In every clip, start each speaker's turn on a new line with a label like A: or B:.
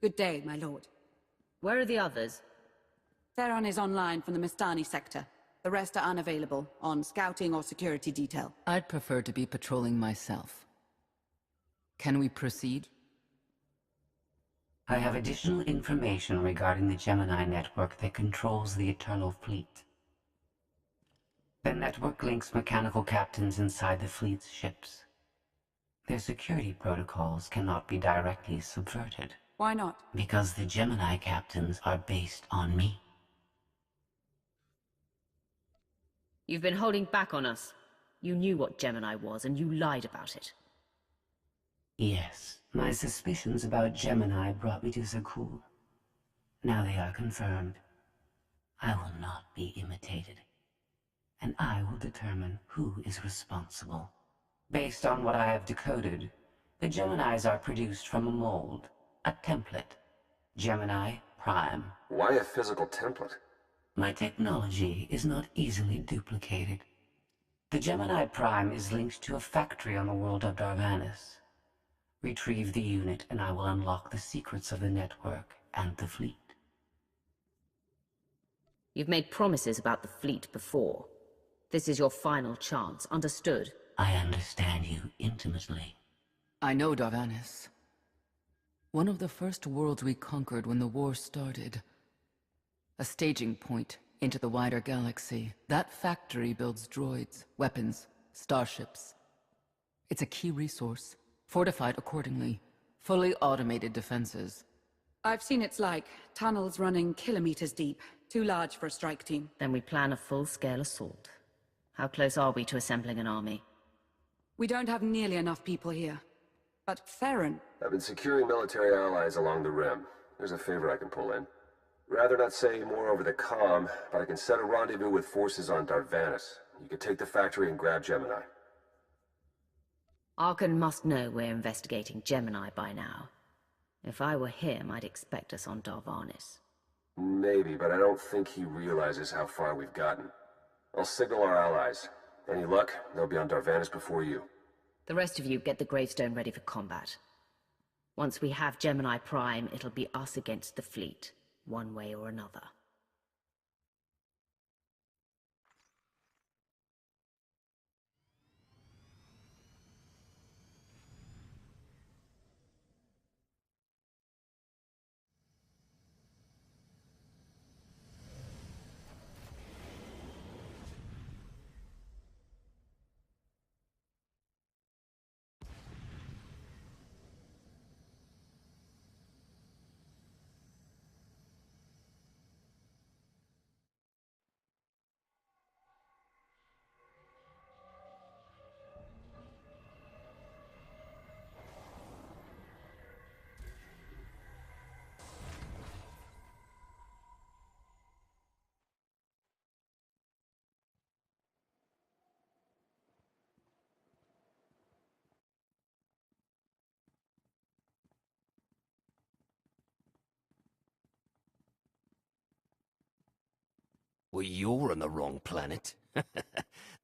A: Good day, my lord.
B: Where are the others?
A: Theron is online from the Mistani sector. The rest are unavailable, on scouting or security detail.
C: I'd prefer to be patrolling myself. Can we proceed?
D: I have additional information regarding the Gemini network that controls the Eternal Fleet. The network links mechanical captains inside the fleet's ships. Their security protocols cannot be directly subverted.
A: Why not?
D: Because the Gemini captains are based on me.
B: You've been holding back on us. You knew what Gemini was, and you lied about it.
D: Yes, my suspicions about Gemini brought me to Zakul. Now they are confirmed. I will not be imitated. And I will determine who is responsible. Based on what I have decoded, the Geminis are produced from a mold, a template. Gemini Prime.
E: Why a physical template?
D: My technology is not easily duplicated. The Gemini Prime is linked to a factory on the world of Darvanis. Retrieve the unit and I will unlock the secrets of the network and the fleet.
B: You've made promises about the fleet before. This is your final chance, understood?
D: I understand you intimately.
C: I know Darvanis. One of the first worlds we conquered when the war started. A staging point into the wider galaxy. That factory builds droids, weapons, starships. It's a key resource, fortified accordingly. Fully automated defenses.
A: I've seen it's like tunnels running kilometers deep. Too large for a strike team.
B: Then we plan a full-scale assault. How close are we to assembling an army?
A: We don't have nearly enough people here. But Theron...
E: I've been securing military allies along the rim. There's a favor I can pull in. Rather not say more over the comm, but I can set a rendezvous with forces on Darvanis. You can take the factory and grab Gemini.
B: Arkan must know we're investigating Gemini by now. If I were him, I'd expect us on Darvanis.
E: Maybe, but I don't think he realizes how far we've gotten. I'll signal our allies. Any luck, they'll be on Darvanis before you.
B: The rest of you get the gravestone ready for combat. Once we have Gemini Prime, it'll be us against the fleet, one way or another.
F: Well, you're on the wrong planet. The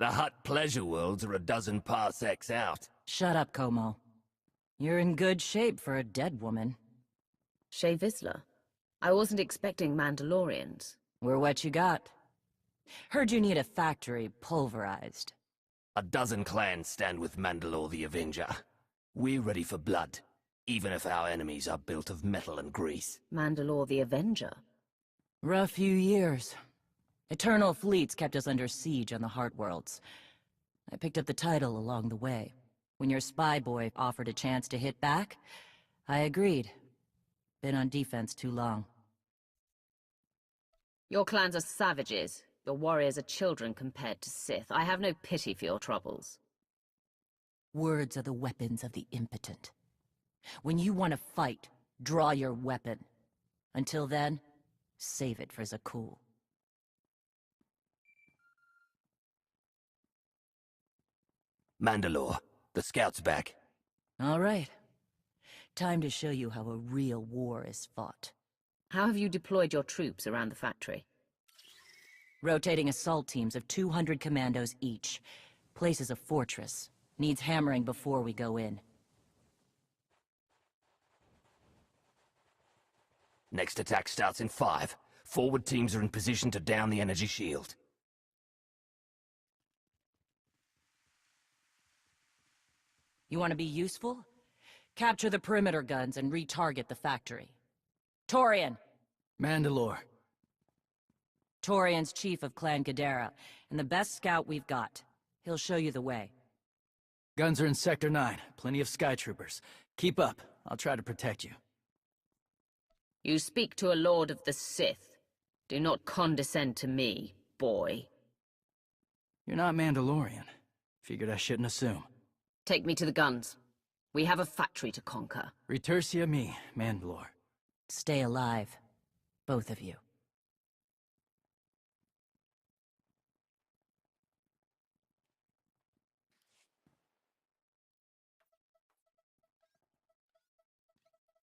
F: Hutt pleasure worlds are a dozen parsecs out.
G: Shut up, Como. You're in good shape for a dead woman.
B: Shay Vizsla? I wasn't expecting Mandalorians.
G: We're what you got. Heard you need a factory pulverized.
F: A dozen clans stand with Mandalore the Avenger. We're ready for blood, even if our enemies are built of metal and grease.
B: Mandalore the Avenger?
G: Rough few years. Eternal fleets kept us under siege on the Heart Worlds. I picked up the title along the way. When your spy boy offered a chance to hit back, I agreed. Been on defense too long.
B: Your clans are savages. Your warriors are children compared to Sith. I have no pity for your troubles.
G: Words are the weapons of the impotent. When you want to fight, draw your weapon. Until then, save it for Zakul.
F: Mandalore, the scout's back.
G: All right. Time to show you how a real war is fought.
B: How have you deployed your troops around the factory?
G: Rotating assault teams of 200 commandos each. Place is a fortress. Needs hammering before we go in.
F: Next attack starts in 5. Forward teams are in position to down the energy shield.
G: You want to be useful? Capture the perimeter guns and retarget the factory. Torian!
H: Mandalore.
G: Torian's chief of Clan Ghidorah, and the best scout we've got. He'll show you the way.
H: Guns are in Sector 9. Plenty of Sky Troopers. Keep up. I'll try to protect you.
B: You speak to a Lord of the Sith. Do not condescend to me, boy.
H: You're not Mandalorian. Figured I shouldn't assume.
B: Take me to the guns. We have a factory to conquer.
H: Retursia me, Mandalore.
G: Stay alive. Both of you.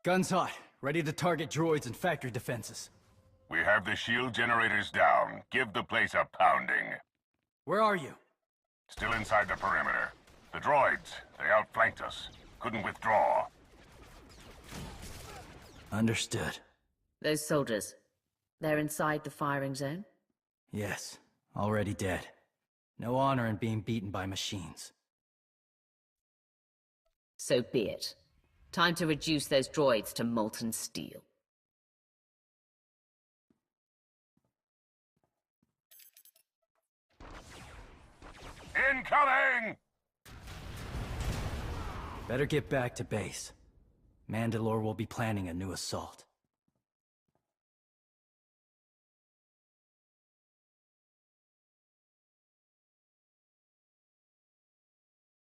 H: Guns hot. Ready to target droids and factory defenses.
I: We have the shield generators down. Give the place a pounding.
H: Where are you?
I: Still inside the perimeter. The droids, they outflanked us. Couldn't withdraw.
H: Understood.
B: Those soldiers, they're inside the firing zone?
H: Yes. Already dead. No honor in being beaten by machines.
B: So be it. Time to reduce those droids to molten steel.
I: Incoming!
H: Better get back to base. Mandalore will be planning a new assault.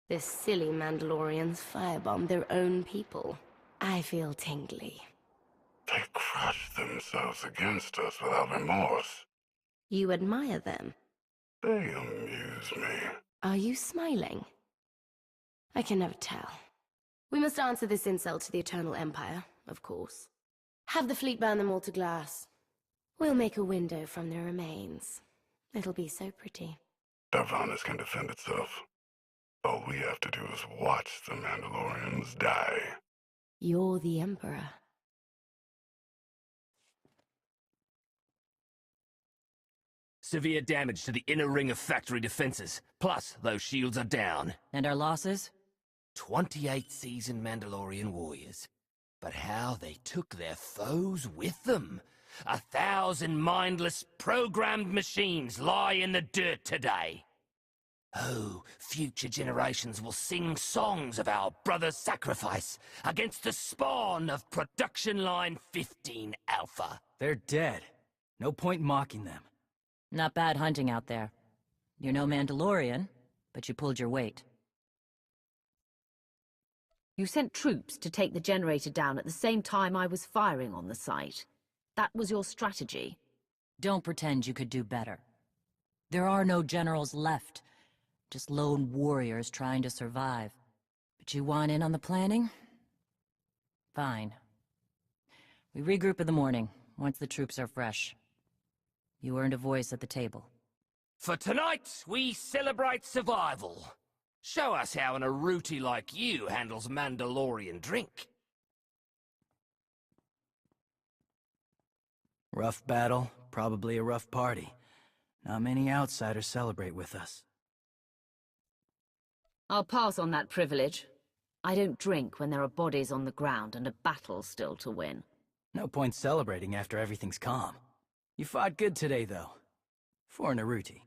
J: The silly Mandalorians firebombed their own people. I feel tingly.
I: They crushed themselves against us without remorse.
J: You admire them.
I: They amuse me.
J: Are you smiling? I can never tell. We must answer this insult to the Eternal Empire, of course. Have the fleet burn them all to glass. We'll make a window from their remains. It'll be so pretty.
I: Darvanis can defend itself. All we have to do is watch the Mandalorians die.
J: You're the Emperor.
F: Severe damage to the inner ring of factory defenses. Plus, those shields are down.
G: And our losses?
F: 28 seasoned Mandalorian warriors. But how they took their foes with them. 1,000 mindless, programmed machines lie in the dirt today. Oh, future generations will sing songs of our brother's sacrifice against the spawn of Production Line 15 Alpha.
H: They're dead. No point mocking them.
G: Not bad hunting out there. You're no Mandalorian, but you pulled your weight.
B: You sent troops to take the generator down at the same time I was firing on the site. That was your strategy.
G: Don't pretend you could do better. There are no generals left. Just lone warriors trying to survive. But you want in on the planning? Fine. We regroup in the morning, once the troops are fresh. You earned a voice at the table.
F: For tonight, we celebrate survival. Show us how an Aruti like you handles Mandalorian drink.
H: Rough battle, probably a rough party. Not many outsiders celebrate with us.
B: I'll pass on that privilege. I don't drink when there are bodies on the ground and a battle still to win.
H: No point celebrating after everything's calm. You fought good today, though. For an Aruti.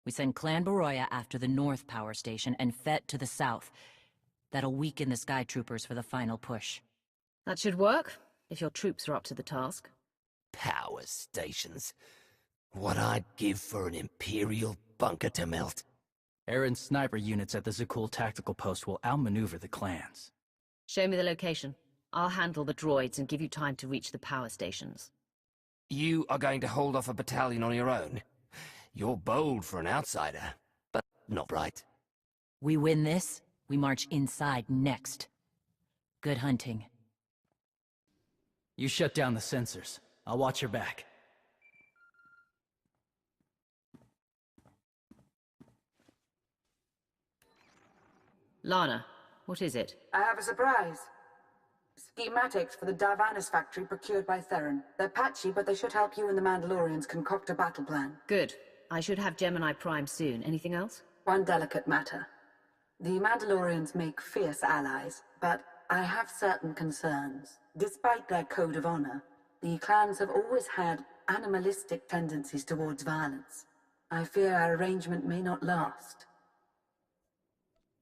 G: We send Clan Baroya after the North Power Station and Fett to the south. That'll weaken the Sky Troopers for the final push.
B: That should work, if your troops are up to the task.
F: Power stations. What I'd give for an Imperial bunker to melt.
H: Aaron's sniper units at the Zakul tactical post will outmaneuver the clans.
B: Show me the location. I'll handle the droids and give you time to reach the power stations.
F: You are going to hold off a battalion on your own? You're bold for an outsider, but not bright.
G: We win this, we march inside next. Good hunting.
H: You shut down the sensors. I'll watch your back.
B: Lana, what is it?
A: I have a surprise. Schematics for the Darvanis factory procured by Theron. They're patchy, but they should help you and the Mandalorians concoct a battle plan.
B: Good. I should have Gemini Prime soon. Anything else?
A: One delicate matter. The Mandalorians make fierce allies, but I have certain concerns. Despite their code of honor, the clans have always had animalistic tendencies towards violence. I fear our arrangement may not last.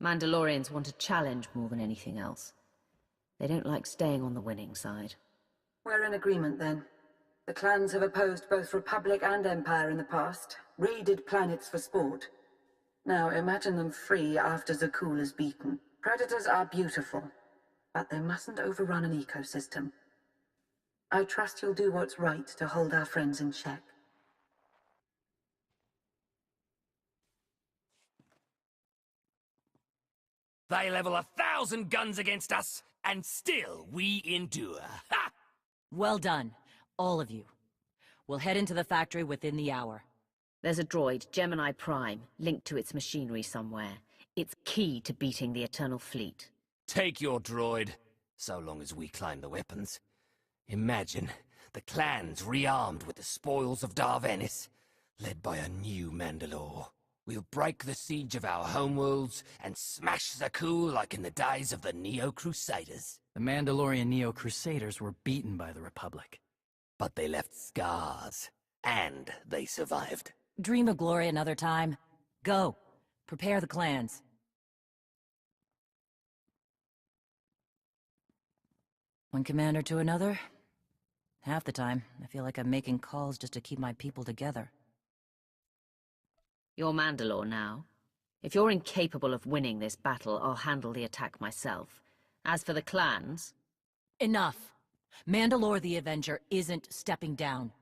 B: Mandalorians want a challenge more than anything else. They don't like staying on the winning side.
A: We're in agreement, then. The clans have opposed both Republic and Empire in the past, raided planets for sport. Now imagine them free after Zakul is beaten. Predators are beautiful, but they mustn't overrun an ecosystem. I trust you'll do what's right to hold our friends in check.
F: They level 1,000 guns against us, and still we endure. Ha!
G: Well done, all of you. We'll head into the factory within the hour.
B: There's a droid, Gemini Prime, linked to its machinery somewhere. It's key to beating the Eternal Fleet.
F: Take your droid, so long as we climb the weapons. Imagine the clans rearmed with the spoils of Darvanis, led by a new Mandalore. We'll break the siege of our homeworlds and smash Zakul like in the days of the Neo-Crusaders.
H: The Mandalorian Neo-Crusaders were beaten by the Republic.
F: But they left scars, and they survived.
G: Dream of glory another time. Go. Prepare the clans. One commander to another. Half the time, I feel like I'm making calls just to keep my people together.
B: You're Mandalore now. If you're incapable of winning this battle, I'll handle the attack myself. As for the clans...
G: Enough! Mandalore the Avenger isn't stepping down.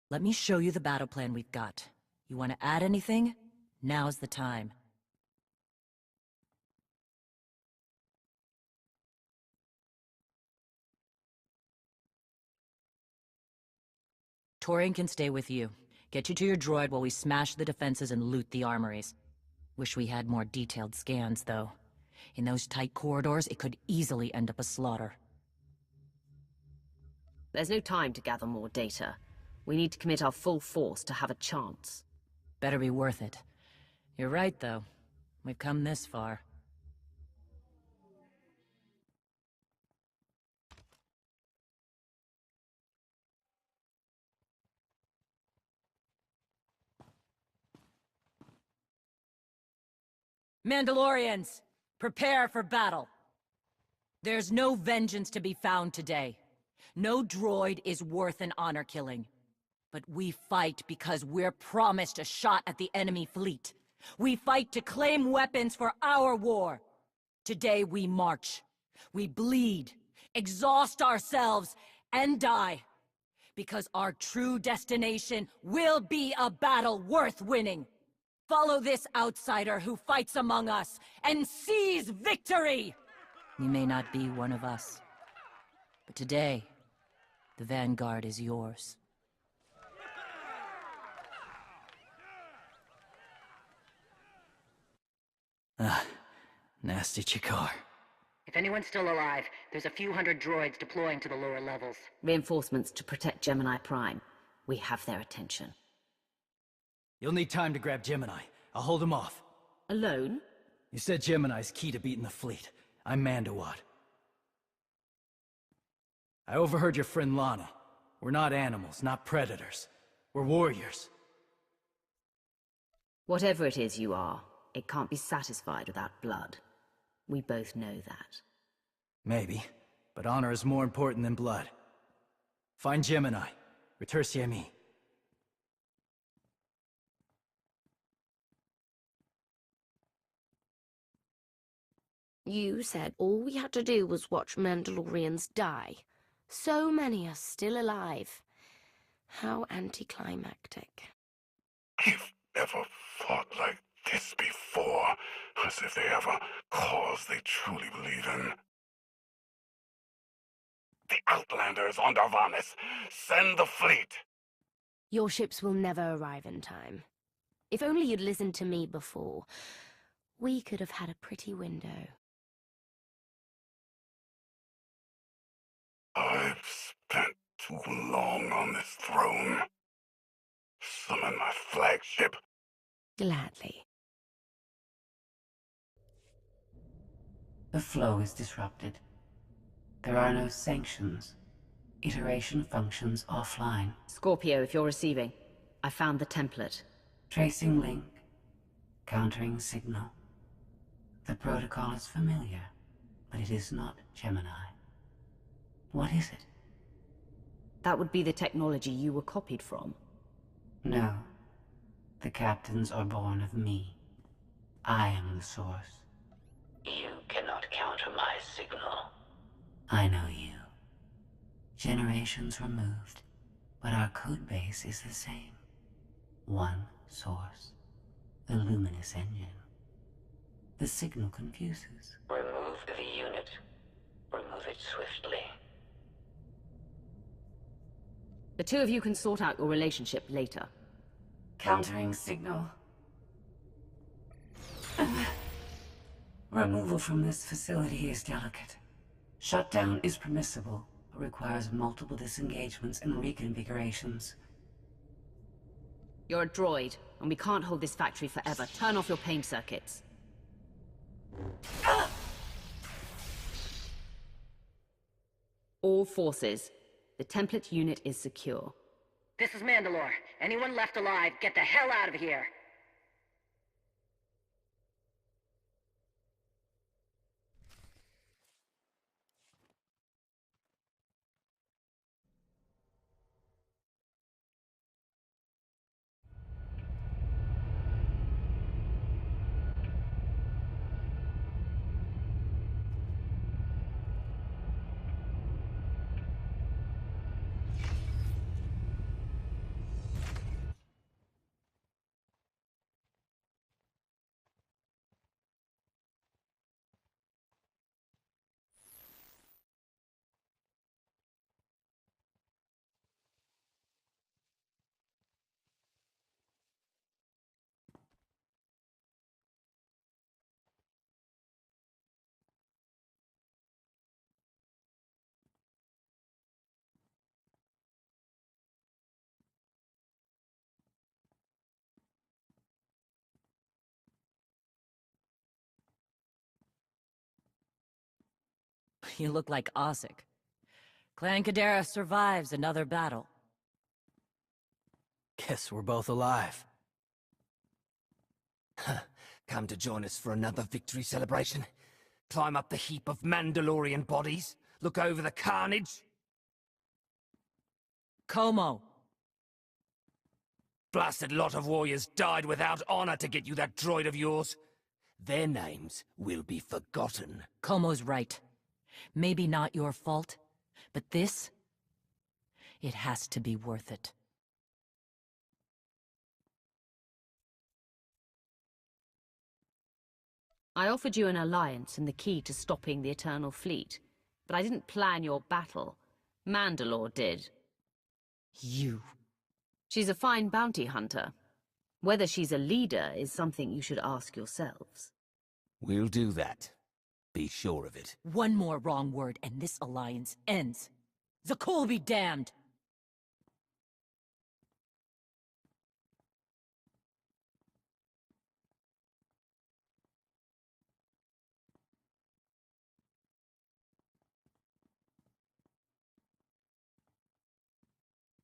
G: Let me show you the battle plan we've got. You want to add anything? Now's the time. Torian can stay with you. Get you to your droid while we smash the defenses and loot the armories. Wish we had more detailed scans, though. In those tight corridors, it could easily end up a slaughter.
B: There's no time to gather more data. We need to commit our full force to have a chance.
G: Better be worth it. You're right, though. We've come this far. Mandalorians, prepare for battle. There's no vengeance to be found today. No droid is worth an honor killing. But we fight because we're promised a shot at the enemy fleet. We fight to claim weapons for our war. Today we march. We bleed, exhaust ourselves, and die. Because our true destination will be a battle worth winning. Follow this outsider who fights among us and seize victory! You may not be one of us, but today, the vanguard is yours.
H: Nasty Chikar.
G: If anyone's still alive, there's a few hundred droids deploying to the lower levels.
B: Reinforcements to protect Gemini Prime. We have their attention.
H: You'll need time to grab Gemini. I'll hold him off.
B: Alone?
H: You said Gemini's key to beating the fleet. I'm Mandawat. I overheard your friend Lana. We're not animals, not predators. We're warriors.
B: Whatever it is you are, it can't be satisfied without blood. We both know that.
H: Maybe, but honor is more important than blood. Find Gemini. Retursi mi.
J: You said all we had to do was watch Mandalorians die. So many are still alive. How anticlimactic.
I: I've never fought like this before, as if they have a cause they truly believe in. The Outlanders on Darvanis! Send the fleet!
J: Your ships will never arrive in time. If only you'd listened to me before, we could have had a pretty window.
I: I've spent too long on this throne. Summon my flagship.
J: Gladly.
D: The flow is disrupted. There are no sanctions. Iteration functions offline.
B: Scorpio, if you're receiving, I found the template.
D: Tracing link. Countering signal. The protocol is familiar, but it is not Gemini. What is it?
B: That would be the technology you were copied from.
D: No. The captains are born of me. I am the source. You cannot counter my signal. I know you. Generations removed, but our code base is the same. One source. The luminous engine. The signal confuses. Remove the unit. Remove it swiftly.
B: The two of you can sort out your relationship later.
D: Countering signal. Removal from this facility is delicate. Shutdown is permissible, but requires multiple disengagements and reconfigurations.
B: You're a droid, and we can't hold this factory forever. Turn off your pain circuits. All forces. The template unit is secure.
K: This is Mandalore. Anyone left alive, get the hell out of here!
G: You look like Osik. Clan Kadera survives another battle.
H: Guess we're both alive.
F: Come to join us for another victory celebration? Climb up the heap of Mandalorian bodies? Look over the carnage?
G: Como.
F: Blasted lot of warriors died without honor to get you that droid of yours. Their names will be forgotten.
G: Como's right. Maybe not your fault, but this... it has to be worth it.
B: I offered you an alliance and the key to stopping the Eternal Fleet, but I didn't plan your battle. Mandalore did.
G: You.
B: She's a fine bounty hunter. Whether she's a leader is something you should ask yourselves.
F: We'll do that. Be sure of it.
G: One more wrong word and this alliance ends. Zakul be damned!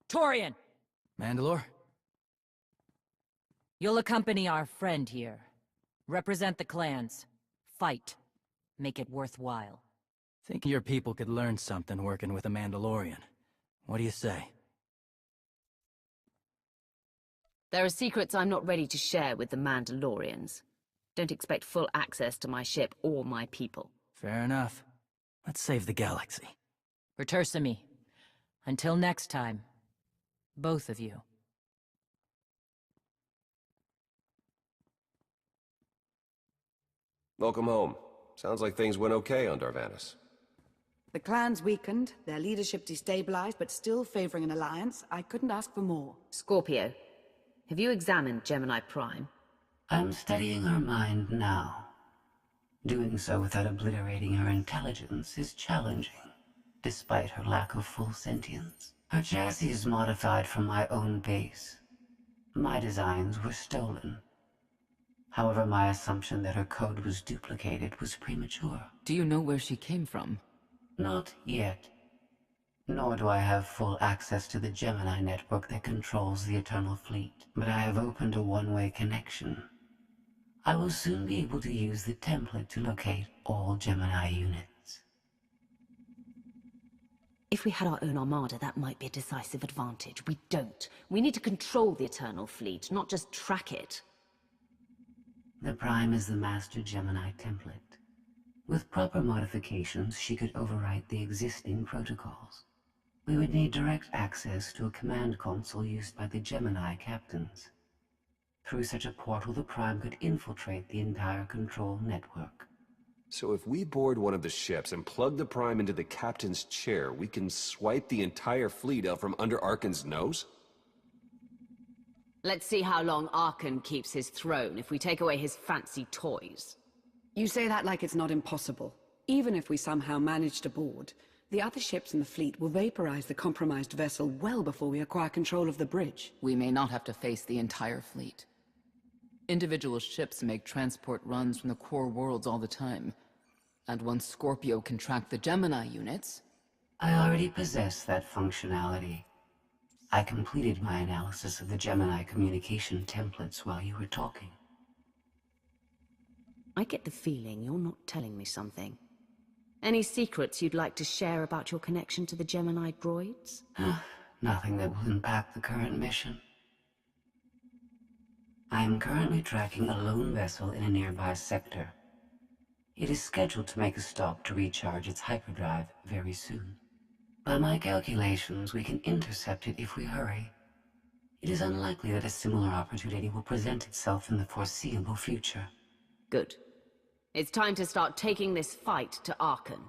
G: Torian!
H: Mandalore?
G: You'll accompany our friend here. Represent the clans. Fight. Make it worthwhile.
H: Think your people could learn something working with a Mandalorian. What do you say?
B: There are secrets I'm not ready to share with the Mandalorians. Don't expect full access to my ship or my people.
H: Fair enough. Let's save the galaxy.
G: Retursa me. Until next time, both of you.
E: Welcome home. Sounds like things went okay on Darvanis.
A: The clans weakened, their leadership destabilized, but still favoring an alliance. I couldn't ask for more.
B: Scorpio, have you examined Gemini Prime?
D: I'm studying her mind now. Doing so without obliterating her intelligence is challenging, despite her lack of full sentience. Her chassis is modified from my own base. My designs were stolen. However, my assumption that her code was duplicated was premature.
C: Do you know where she came from?
D: Not yet. Nor do I have full access to the Gemini network that controls the Eternal Fleet. But I have opened a one-way connection. I will soon be able to use the template to locate all Gemini units.
B: If we had our own armada, that might be a decisive advantage. We don't. We need to control the Eternal Fleet, not just track it.
D: The Prime is the master Gemini template. With proper modifications, she could overwrite the existing protocols. We would need direct access to a command console used by the Gemini captains. Through such a portal, the Prime could infiltrate the entire control network.
E: So if we board one of the ships and plug the Prime into the captain's chair, we can swipe the entire fleet out from under Arkan's nose?
B: Let's see how long Arkan keeps his throne if we take away his fancy toys.
A: You say that like it's not impossible. Even if we somehow manage to board, the other ships in the fleet will vaporize the compromised vessel well before we acquire control of the bridge.
C: We may not have to face the entire fleet. Individual ships make transport runs from the core worlds all the time. And once Scorpio can track the Gemini units...
D: I already possess that functionality. I completed my analysis of the Gemini communication templates while you were talking.
B: I get the feeling you're not telling me something. Any secrets you'd like to share about your connection to the Gemini droids?
D: Nothing that will impact the current mission. I am currently tracking a lone vessel in a nearby sector. It is scheduled to make a stop to recharge its hyperdrive very soon. By my calculations, we can intercept it if we hurry. It is unlikely that a similar opportunity will present itself in the foreseeable future.
B: Good. It's time to start taking this fight to Arkan.